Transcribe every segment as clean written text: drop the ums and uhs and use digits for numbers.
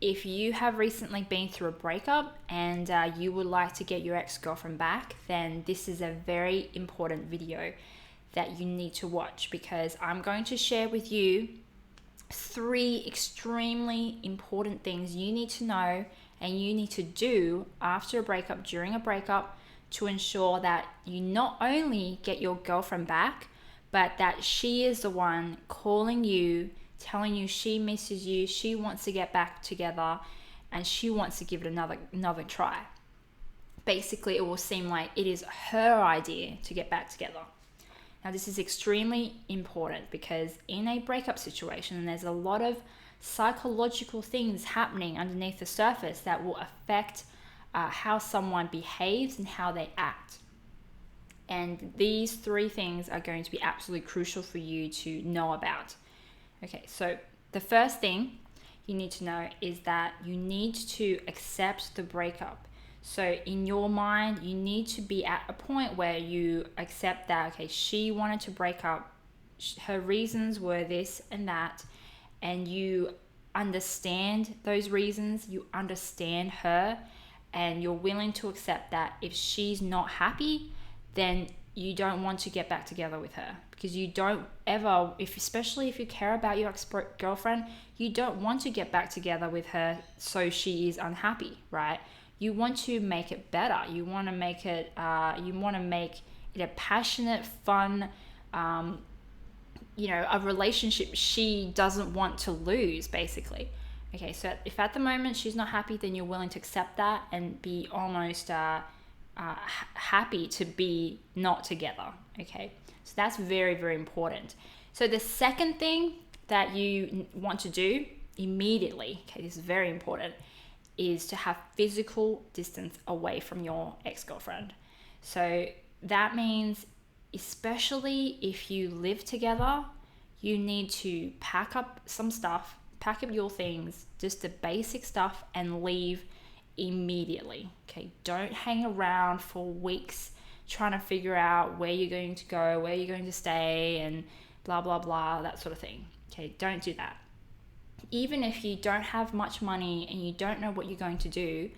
if you have recently been through a breakup and you would like to get your ex-girlfriend back, then this is a very important video that you need to watch, because I'm going to share with you 3 extremely important things you need to know and you need to do after a breakup, during a breakup, to ensure that you not only get your girlfriend back, but that she is the one calling you, telling you she misses you, she wants to get back together, and she wants to give it another try. Basically, it will seem like it is her idea to get back together. Now, this is extremely important because in a breakup situation, there's a lot of psychological things happening underneath the surface that will affect how someone behaves and how they act. And these 3 things are going to be absolutely crucial for you to know about. Okay, so the first thing you need to know is that you need to accept the breakup. So in your mind, you need to be at a point where you accept that, okay, she wanted to break up, her reasons were this and that, and you understand those reasons, you understand her, and you're willing to accept that if she's not happy, then you don't want to get back together with her, because you don't ever, especially if you care about your ex-girlfriend, you don't want to get back together with her so she is unhappy, right? You want to make it better. You want to make it a passionate, fun, a relationship she doesn't want to lose, basically. Okay, so if at the moment she's not happy, then you're willing to accept that and be almost happy to be not together. Okay, so that's very, very important. So the second thing that you want to do immediately, okay, this is very important, is to have physical distance away from your ex-girlfriend. So that means, especially if you live together, you need to pack up some stuff, pack up your things, just the basic stuff, and leave immediately. Okay, don't hang around for weeks trying to figure out where you're going to go, where you're going to stay, and blah, blah, blah, that sort of thing. Okay, don't do that. Even if you don't have much money and you don't know what you're going to do,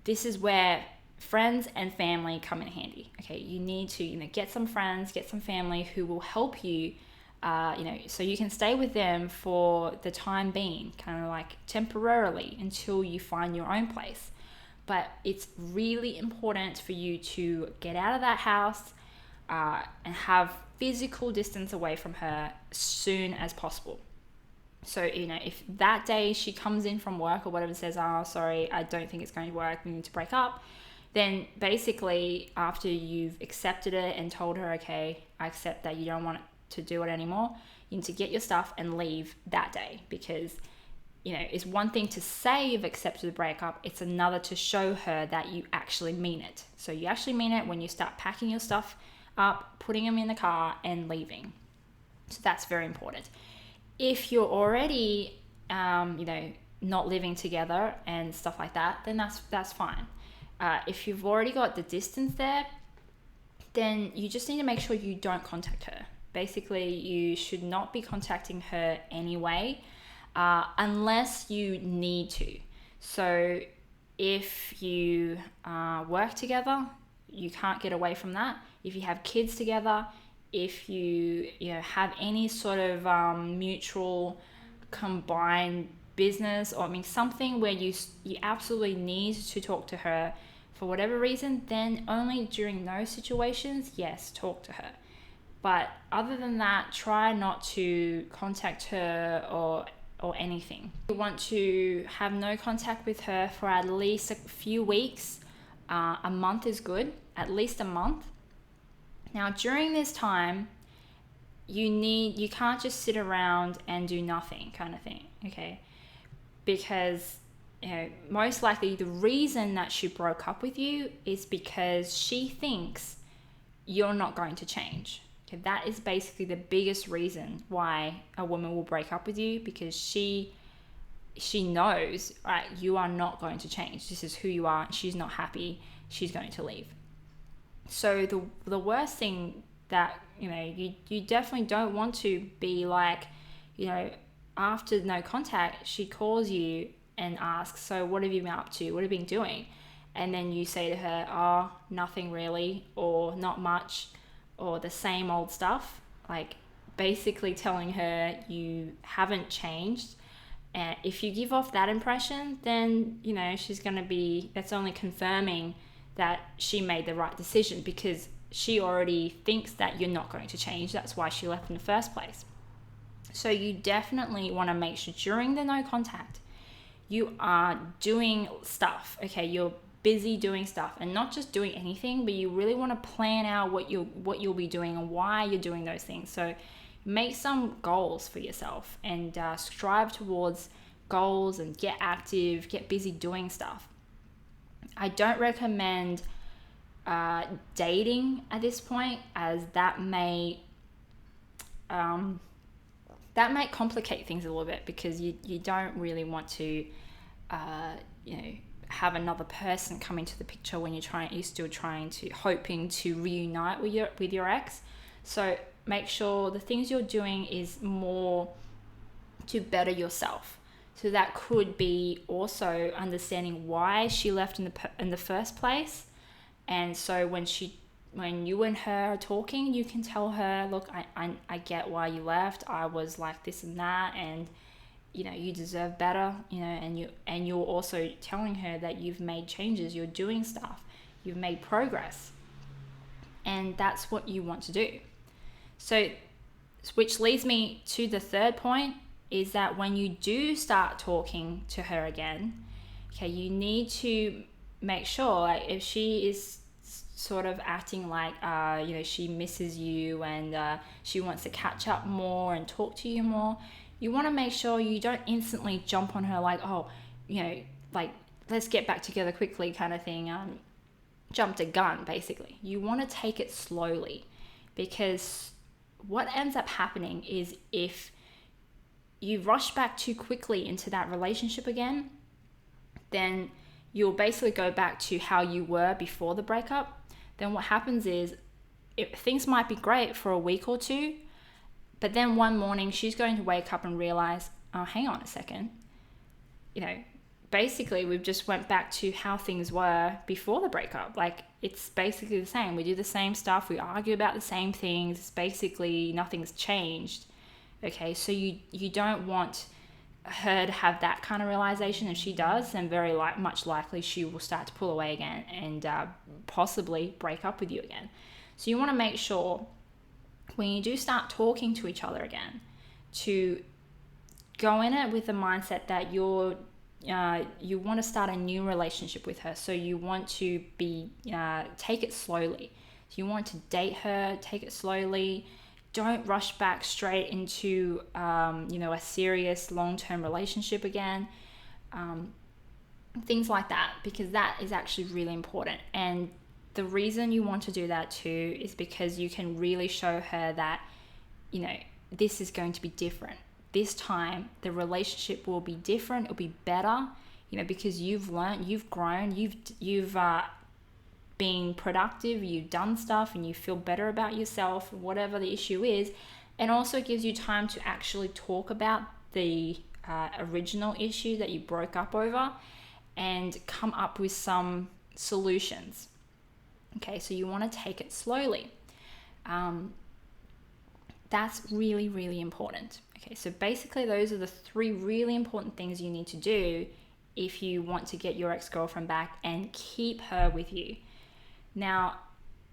this is where friends and family come in handy. Okay, you need to get some friends, get some family who will help you, so you can stay with them for the time being, kind of like temporarily until you find your own place. But it's really important for you to get out of that house and have physical distance away from her as soon as possible. So, if that day she comes in from work or whatever, says, oh, sorry, I don't think it's going to work, we need to break up, then basically after you've accepted it and told her, okay, I accept that you don't want to do it anymore, you need to get your stuff and leave that day. Because, it's one thing to say you've accepted the breakup, it's another to show her that you actually mean it. So you actually mean it when you start packing your stuff up, putting them in the car and leaving. So that's very important. If you're already, not living together and stuff like that, then that's fine. If you've already got the distance there, then you just need to make sure you don't contact her. Basically, you should not be contacting her anyway, unless you need to. So if you work together, you can't get away from that. If you have kids together, if you have any sort of mutual combined business, or something where you absolutely need to talk to her for whatever reason, then only during those situations, yes, talk to her. But other than that, try not to contact her or anything. You want to have no contact with her for at least a few weeks. A month is good, at least a month. Now, during this time, you can't just sit around and do nothing kind of thing, okay? Because, most likely the reason that she broke up with you is because she thinks you're not going to change. Okay, that is basically the biggest reason why a woman will break up with you, because she knows, right, you are not going to change. This is who you are. She's not happy. She's going to leave. So the worst thing that, you definitely don't want to be like, after no contact, she calls you and ask, so what have you been up to? What have you been doing? And then you say to her, oh, nothing really, or not much, or the same old stuff. Like basically telling her you haven't changed. And if you give off that impression, then, she's going to be, that's only confirming that she made the right decision, because she already thinks that you're not going to change. That's why she left in the first place. So you definitely want to make sure during the no contact, you are doing stuff. Okay, you're busy doing stuff, and not just doing anything, but you really want to plan out what you'll be doing and why you're doing those things. So make some goals for yourself, and strive towards goals, and get active, get busy doing stuff. I don't recommend dating at this point, as that may complicate things a little bit, because you don't really want to have another person come into the picture when you're still hoping to reunite with your ex. So make sure the things you're doing is more to better yourself. So that could be also understanding why she left in the first place. And so when you and her are talking, you can tell her, look, I get why you left. I was like this and that, and you deserve better, and you're also telling her that you've made changes, you're doing stuff, you've made progress. And that's what you want to do. So, which leads me to the third point, is that when you do start talking to her again, okay, you need to make sure, like, if she is sort of acting like, she misses you, and she wants to catch up more and talk to you more, you want to make sure you don't instantly jump on her like, oh, like, let's get back together quickly kind of thing. Jump the gun, basically. You want to take it slowly, because what ends up happening is if you rush back too quickly into that relationship again, then you'll basically go back to how you were before the breakup. Then what happens is, things might be great for a week or two, but then one morning she's going to wake up and realize, oh, hang on a second. Basically we've just went back to how things were before the breakup. Like, it's basically the same. We do the same stuff. We argue about the same things. It's basically nothing's changed. Okay, so you don't want her to have that kind of realization. If she does, then very much likely she will start to pull away again, and possibly break up with you again. So you want to make sure when you do start talking to each other again, to go in it with the mindset that you want to start a new relationship with her. So you want to take it slowly. So you want to date her, take it slowly. Don't rush back straight into a serious long-term relationship again. Things like that, because that is actually really important. And the reason you want to do that too is because you can really show her that, this is going to be different. This time, the relationship will be different. It'll be better, because you've learned, you've grown, you've been productive, you've done stuff, and you feel better about yourself, whatever the issue is. And also gives you time to actually talk about the original issue that you broke up over, and come up with some solutions. Okay, so you want to take it slowly. That's really, really important. Okay, so basically those are the 3 really important things you need to do if you want to get your ex-girlfriend back and keep her with you. Now,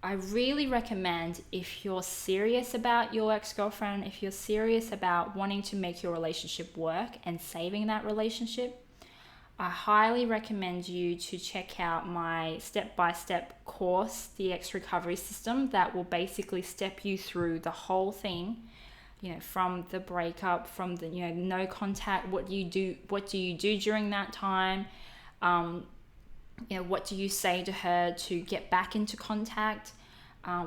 I really recommend, if you're serious about your ex-girlfriend, if you're serious about wanting to make your relationship work and saving that relationship, I highly recommend you to check out my step-by-step course, the Ex Recovery System, that will basically step you through the whole thing, from the breakup, from the, no contact, what do you do during that time, what do you say to her to get back into contact,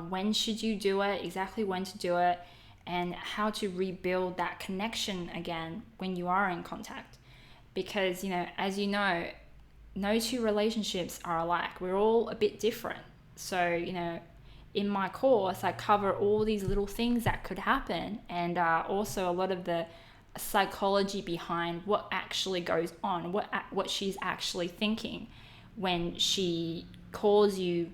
when should you do it, exactly when to do it, and how to rebuild that connection again when you are in contact. Because, as no 2 relationships are alike. We're all a bit different. So, in my course, I cover all these little things that could happen, and also a lot of the psychology behind what actually goes on, what she's actually thinking when she calls you,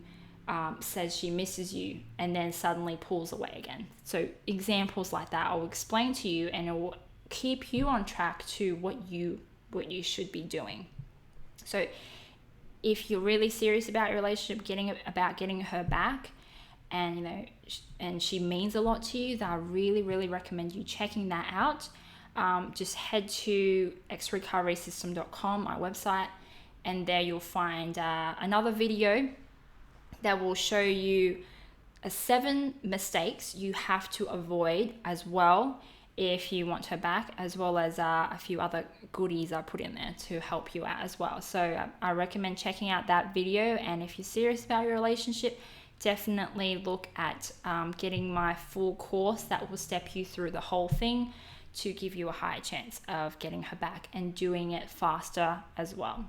says she misses you, and then suddenly pulls away again. So examples like that I'll explain to you, and it will keep you on track to what you should be doing. So if you're really serious about your relationship, getting her back, and and she means a lot to you, then I really recommend you checking that out. Just head to xrecoverysystem.com, my website, and there you'll find another video that will show you 7 mistakes you have to avoid as well if you want her back, as well as a few other goodies I put in there to help you out as well. So I recommend checking out that video, and if you're serious about your relationship, definitely look at getting my full course that will step you through the whole thing to give you a higher chance of getting her back and doing it faster as well.